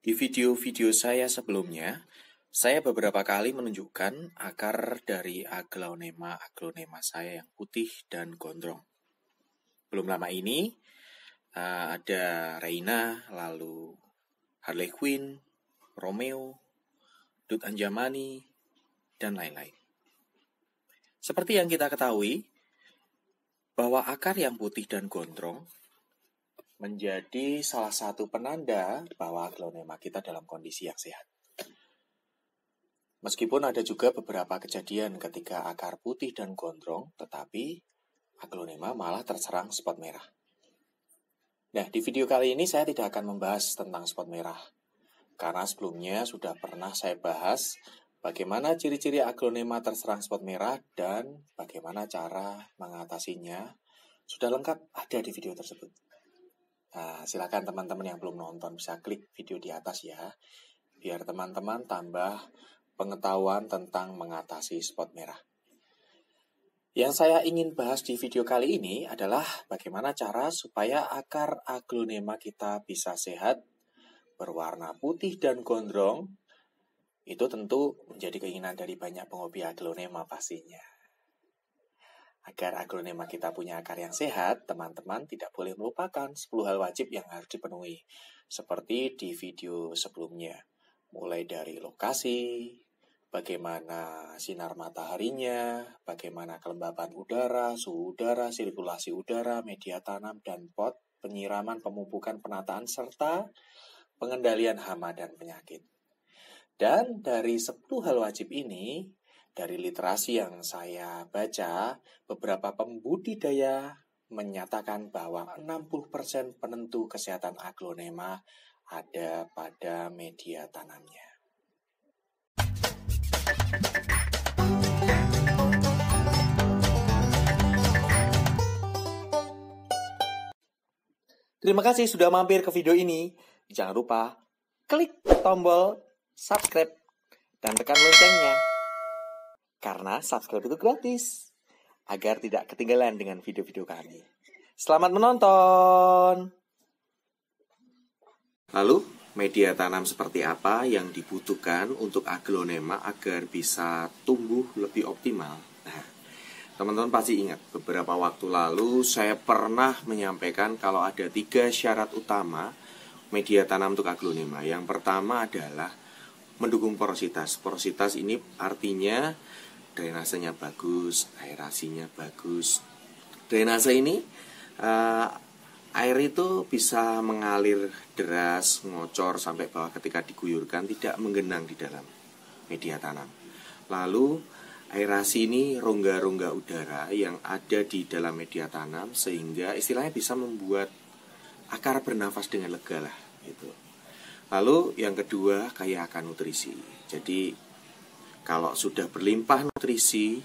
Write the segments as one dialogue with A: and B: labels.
A: Di video-video saya sebelumnya, saya beberapa kali menunjukkan akar dari aglonema saya yang putih dan gondrong. Belum lama ini, ada Reina, lalu Harley Quinn, Romeo, Dut Anjamani, dan lain-lain. Seperti yang kita ketahui, bahwa akar yang putih dan gondrong menjadi salah satu penanda bahwa aglonema kita dalam kondisi yang sehat. Meskipun ada juga beberapa kejadian ketika akar putih dan gondrong, tetapi aglonema malah terserang spot merah. Nah, di video kali ini saya tidak akan membahas tentang spot merah, karena sebelumnya sudah pernah saya bahas bagaimana ciri-ciri aglonema terserang spot merah dan bagaimana cara mengatasinya. Sudah lengkap ada di video tersebut. Nah, silakan teman-teman yang belum nonton bisa klik video di atas ya, biar teman-teman tambah pengetahuan tentang mengatasi spot merah. Yang saya ingin bahas di video kali ini adalah bagaimana cara supaya akar aglonema kita bisa sehat, berwarna putih dan gondrong. Itu tentu menjadi keinginan dari banyak penghobi aglonema pastinya. Agar aglonema kita punya akar yang sehat, teman-teman tidak boleh melupakan 10 hal wajib yang harus dipenuhi. Seperti di video sebelumnya. Mulai dari lokasi, bagaimana sinar mataharinya, bagaimana kelembapan udara, suhu udara, sirkulasi udara, media tanam dan pot, penyiraman, pemupukan, penataan, serta pengendalian hama dan penyakit. Dan dari 10 hal wajib ini, dari literasi yang saya baca, beberapa pembudidaya menyatakan bahwa 60% penentu kesehatan aglonema ada pada media tanamnya. Terima kasih sudah mampir ke video ini. Jangan lupa klik tombol subscribe dan tekan loncengnya. Karena subscribe itu gratis, agar tidak ketinggalan dengan video-video kami. Selamat menonton! Lalu, media tanam seperti apa yang dibutuhkan untuk aglonema agar bisa tumbuh lebih optimal? Nah, teman-teman pasti ingat, beberapa waktu lalu saya pernah menyampaikan kalau ada 3 syarat utama media tanam untuk aglonema. Yang pertama adalah mendukung porositas. Porositas ini artinya drainasenya bagus, aerasinya bagus. Drainase ini, air itu bisa mengalir deras, ngocor sampai bawah ketika diguyurkan, tidak menggenang di dalam media tanam. Lalu, aerasi ini rongga-rongga udara yang ada di dalam media tanam, sehingga istilahnya bisa membuat akar bernafas dengan lega lah. Gitu. Lalu, yang kedua, kaya akan nutrisi. Jadi, kalau sudah berlimpah nutrisi,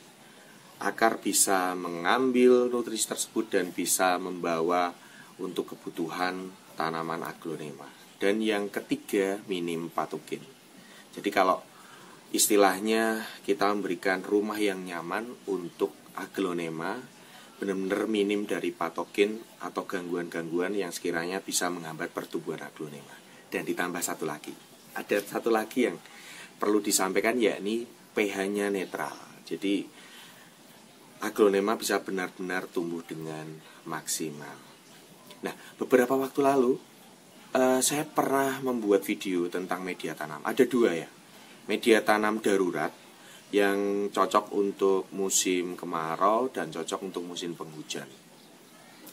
A: akar bisa mengambil nutrisi tersebut dan bisa membawa untuk kebutuhan tanaman aglonema. Dan yang ketiga, minim patogen. Jadi kalau istilahnya kita memberikan rumah yang nyaman untuk aglonema, benar-benar minim dari patogen atau gangguan-gangguan yang sekiranya bisa menghambat pertumbuhan aglonema. Dan ditambah satu lagi, ada satu lagi yang perlu disampaikan, yakni pH-nya netral. Jadi aglonema bisa benar-benar tumbuh dengan maksimal. Nah, beberapa waktu lalu saya pernah membuat video tentang media tanam. Ada 2 ya. Media tanam darurat yang cocok untuk musim kemarau dan cocok untuk musim penghujan.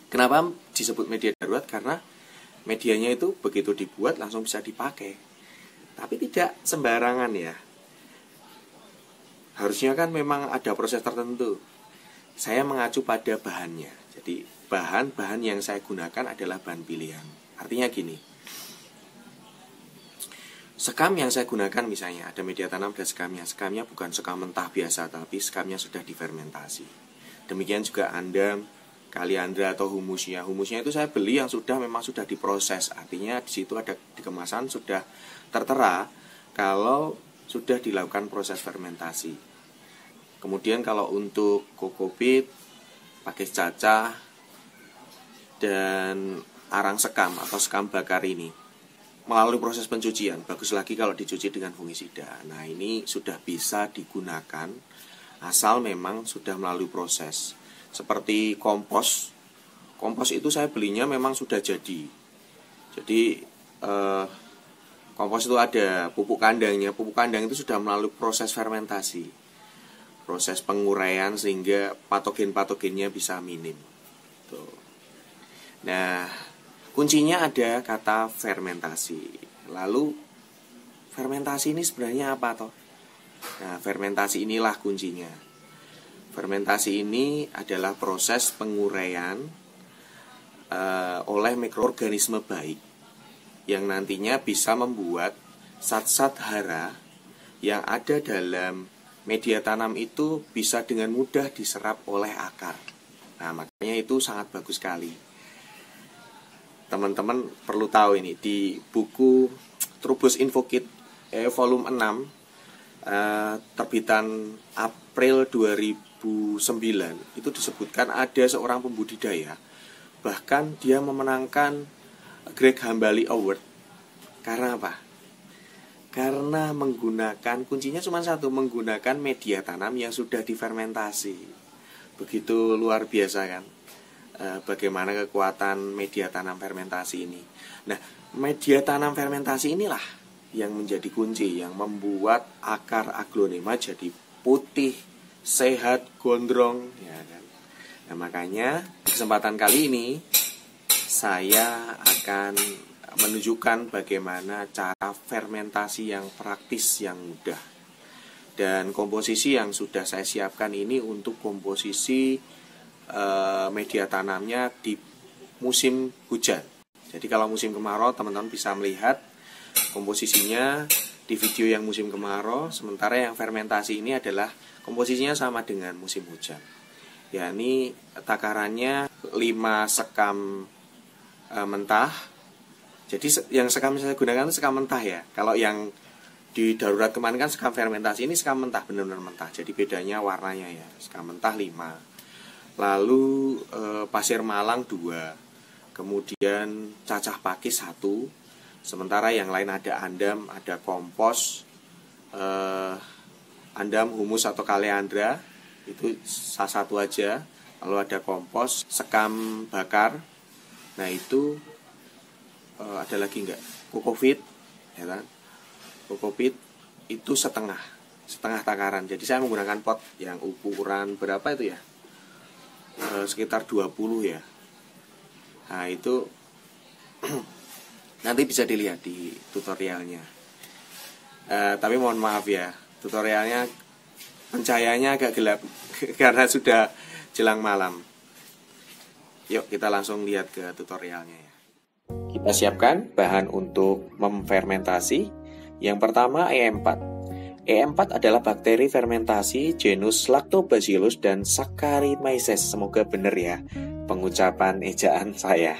A: Kenapa disebut media darurat? Karena medianya itu begitu dibuat langsung bisa dipakai. Tapi tidak sembarangan ya. Harusnya kan memang ada proses tertentu. Saya mengacu pada bahannya. Jadi bahan-bahan yang saya gunakan adalah bahan pilihan. Artinya gini. Sekam yang saya gunakan misalnya, ada media tanam dan sekamnya. Sekamnya bukan sekam mentah biasa, tapi sekamnya sudah difermentasi. Demikian juga andam, kaliandra atau humusnya. Humusnya itu saya beli yang memang sudah diproses. Artinya di situ ada di kemasan sudah tertera kalau sudah dilakukan proses fermentasi. Kemudian kalau untuk kokopit pakai cacah dan arang sekam atau sekam bakar ini. melalui proses pencucian. Bagus lagi kalau dicuci dengan fungisida. Nah, ini sudah bisa digunakan asal memang sudah melalui proses. Seperti kompos. Kompos itu saya belinya memang sudah jadi. Jadi kompos itu ada pupuk kandangnya. Pupuk kandang itu sudah melalui proses fermentasi, proses penguraian sehingga patogen-patogennya bisa minim. Tuh. Nah, kuncinya ada kata fermentasi. Lalu fermentasi ini sebenarnya apa toh? Nah, fermentasi inilah kuncinya. Fermentasi ini adalah proses penguraian oleh mikroorganisme baik yang nantinya bisa membuat zat-zat hara yang ada dalam media tanam itu bisa dengan mudah diserap oleh akar. Nah, makanya itu sangat bagus sekali. Teman-teman perlu tahu ini, di buku Trubus Info Kit volume 6 terbitan April 2009 itu disebutkan ada seorang pembudidaya, bahkan dia memenangkan Greg Hambali Award. Karena apa? Karena menggunakan, kuncinya cuma satu, menggunakan media tanam yang sudah difermentasi. Begitu luar biasa kan, bagaimana kekuatan media tanam fermentasi ini. Nah, media tanam fermentasi inilah yang menjadi kunci, yang membuat akar aglonema jadi putih, sehat, gondrong, ya kan. Nah, makanya kesempatan kali ini saya akan menunjukkan bagaimana cara fermentasi yang praktis, yang mudah. Dan komposisi yang sudah saya siapkan ini untuk komposisi media tanamnya di musim hujan. Jadi kalau musim kemarau teman-teman bisa melihat komposisinya di video yang musim kemarau, sementara yang fermentasi ini adalah komposisinya sama dengan musim hujan. Yakni takarannya 5 sekam mentah. Jadi yang sekam saya gunakan itu sekam mentah ya. Kalau yang di darurat kemarin kan sekam fermentasi, ini sekam mentah, benar-benar mentah. Jadi bedanya warnanya ya. Sekam mentah 5. Lalu pasir malang 2. Kemudian cacah pakis 1. Sementara yang lain ada andam, ada kompos, andam, humus atau kaleandra, itu salah satu aja. Lalu ada kompos, sekam bakar. Nah itu ada lagi enggak? Kokopit, ya kan? Kokopit itu setengah takaran. Jadi saya menggunakan pot yang ukuran berapa itu ya? Sekitar 20 ya. Nah itu nanti bisa dilihat di tutorialnya. Tapi mohon maaf ya, tutorialnya pencahayanya agak gelap karena sudah jelang malam. Yuk kita langsung lihat ke tutorialnya ya. Kita siapkan bahan untuk memfermentasi. Yang pertama E4. E4 adalah bakteri fermentasi genus Lactobacillus dan Saccharomyces. Semoga benar ya pengucapan ejaan saya.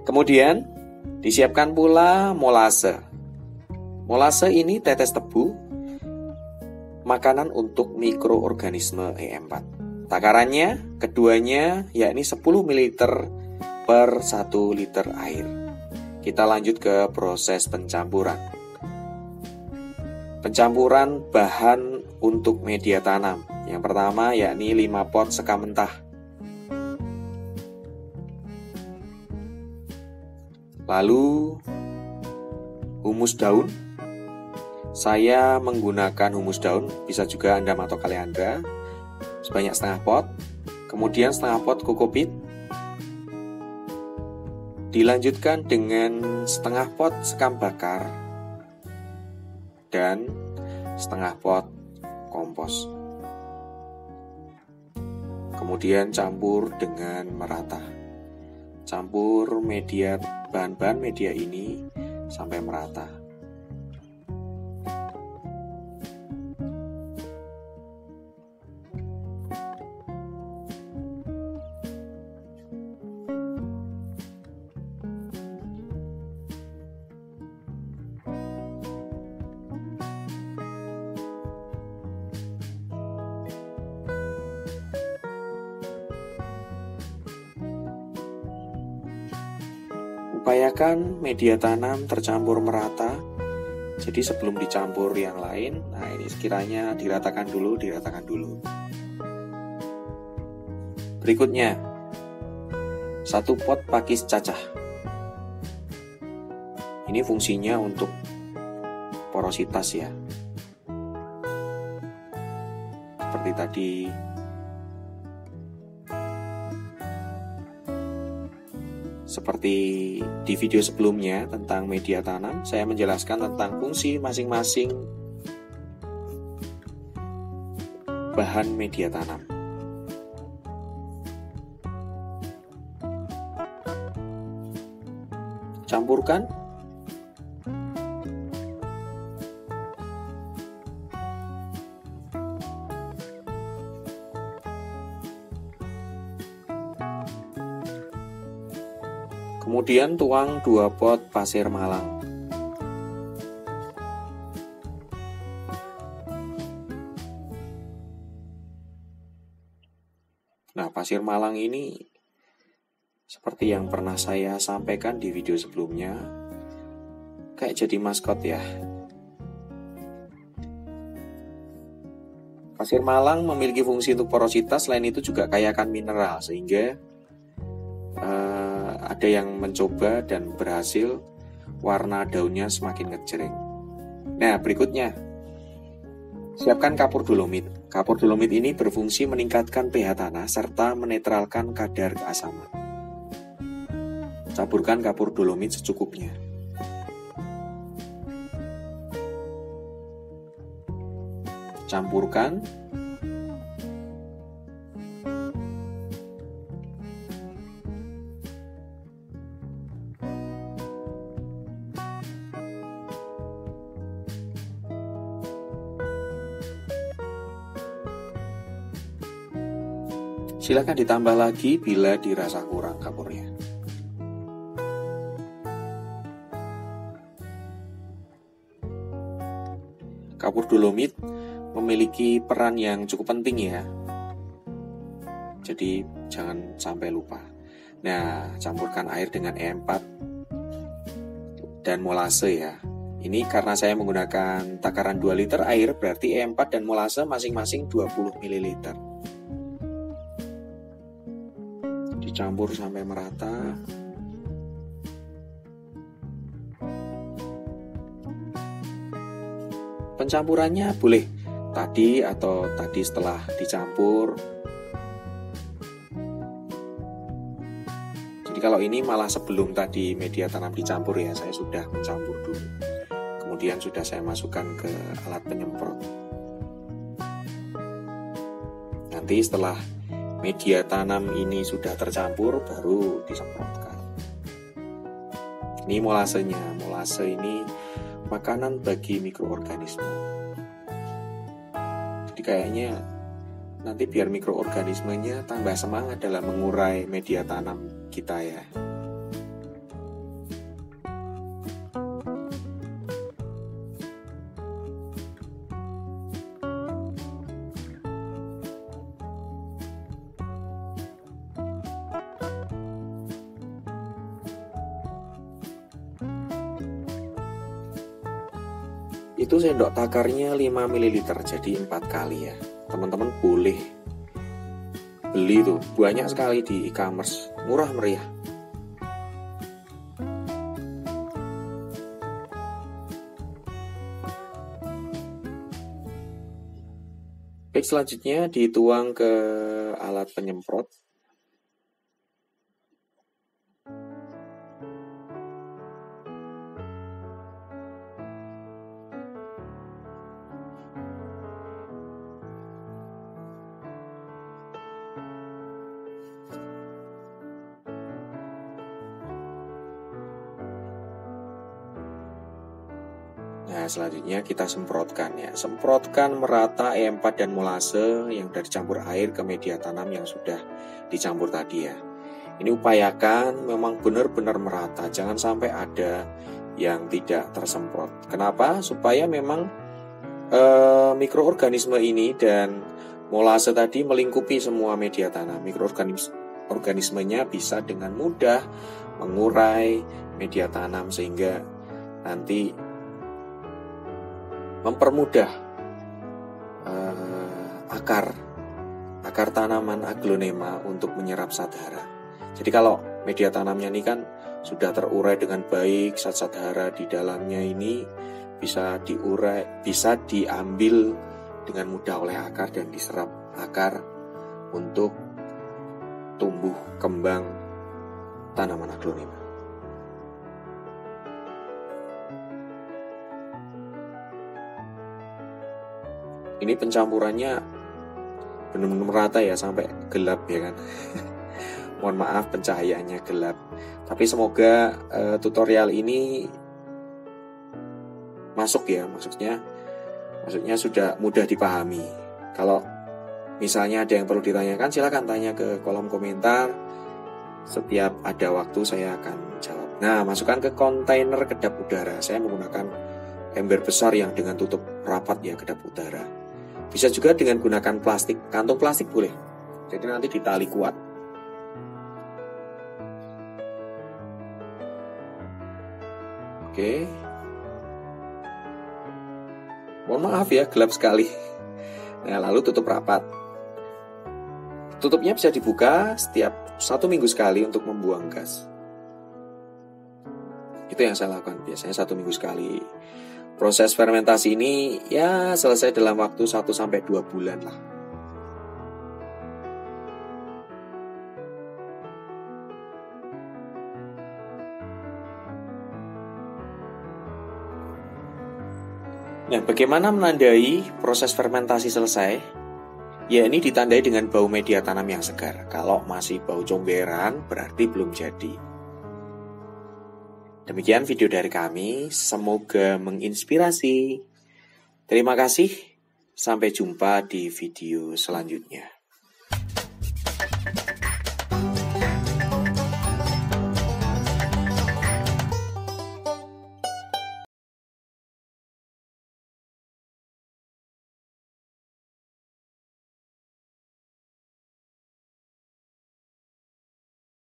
A: Kemudian disiapkan pula molase. Molase ini tetes tebu, makanan untuk mikroorganisme E4. Takarannya keduanya yakni 10 ml per 1 liter air. Kita lanjut ke proses pencampuran. Pencampuran bahan untuk media tanam. Yang pertama yakni 5 pot sekam mentah. Lalu humus daun. Saya menggunakan humus daun, bisa juga andam atau kaleandra, sebanyak setengah pot. Kemudian setengah pot kokopit. Dilanjutkan dengan setengah pot sekam bakar dan setengah pot kompos. Kemudian campur dengan merata. Campur bahan-bahan media ini sampai merata. Upayakan media tanam tercampur merata. Jadi sebelum dicampur yang lain, nah ini sekiranya diratakan dulu. Berikutnya, 1 pot pakis cacah. Ini fungsinya untuk porositas ya. Seperti tadi. Seperti di video sebelumnya tentang media tanam, saya menjelaskan tentang fungsi masing-masing bahan media tanam. Campurkan. Kemudian tuang 2 pot pasir malang. Nah, pasir malang ini seperti yang pernah saya sampaikan di video sebelumnya, kayak jadi maskot ya. Pasir malang memiliki fungsi untuk porositas, selain itu juga kaya akan mineral, sehingga ada yang mencoba dan berhasil warna daunnya semakin ngejreng. Nah, berikutnya, siapkan kapur dolomit. Kapur dolomit ini berfungsi meningkatkan pH tanah serta menetralkan kadar keasaman. Campurkan kapur dolomit secukupnya. Campurkan. Silakan ditambah lagi bila dirasa kurang kapurnya. Kapur dolomit memiliki peran yang cukup penting ya. Jadi jangan sampai lupa. Nah, campurkan air dengan E4 dan molase ya. Ini karena saya menggunakan takaran 2 liter air, berarti E4 dan molase masing-masing 20 ml. Dicampur sampai merata. Pencampurannya boleh tadi atau tadi setelah dicampur. Jadi kalau ini malah sebelum tadi media tanam dicampur ya, saya sudah mencampur dulu. Kemudian sudah saya masukkan ke alat penyemprot. Nanti setelah media tanam ini sudah tercampur, baru disemprotkan. Ini molasenya. Molase ini makanan bagi mikroorganisme. Jadi kayaknya nanti biar mikroorganismenya tambah semangat dalam mengurai media tanam kita ya. Itu sendok takarnya 5 ml, jadi 4 kali ya. Teman-teman boleh beli tuh, banyak sekali di e-commerce, murah meriah. Baik, selanjutnya dituang ke alat penyemprot. Nah, selanjutnya kita semprotkan ya. Semprotkan merata E4 dan molase yang sudah dicampur air ke media tanam yang sudah dicampur tadi ya. Ini upayakan memang benar-benar merata, jangan sampai ada yang tidak tersemprot. Kenapa? Supaya memang mikroorganisme ini dan molase tadi melingkupi semua media tanam. Mikroorganismenya bisa dengan mudah mengurai media tanam sehingga nanti mempermudah akar tanaman aglonema untuk menyerap zat hara. Jadi kalau media tanamnya ini kan sudah terurai dengan baik, zat-zat hara di dalamnya ini bisa diambil dengan mudah oleh akar dan diserap akar untuk tumbuh kembang tanaman aglonema. Ini pencampurannya benar-benar merata ya, sampai gelap ya kan. Mohon maaf pencahayaannya gelap. Tapi semoga tutorial ini masuk ya, maksudnya sudah mudah dipahami. Kalau misalnya ada yang perlu ditanyakan, silakan tanya ke kolom komentar. Setiap ada waktu saya akan jawab. Nah, masukkan ke kontainer kedap udara. Saya menggunakan ember besar yang dengan tutup rapat ya, kedap udara. Bisa juga dengan gunakan plastik, kantong plastik boleh. Jadi nanti ditali kuat. Oke. Mohon maaf ya, gelap sekali. Nah, lalu tutup rapat. Tutupnya bisa dibuka setiap 1 minggu sekali untuk membuang gas. Itu yang saya lakukan biasanya 1 minggu sekali. Proses fermentasi ini ya selesai dalam waktu 1-2 bulan lah. Nah, bagaimana menandai proses fermentasi selesai? Ya, ini ditandai dengan bau media tanam yang segar. Kalau masih bau comberan, berarti belum jadi. Demikian video dari kami, semoga menginspirasi. Terima kasih, sampai jumpa di video selanjutnya.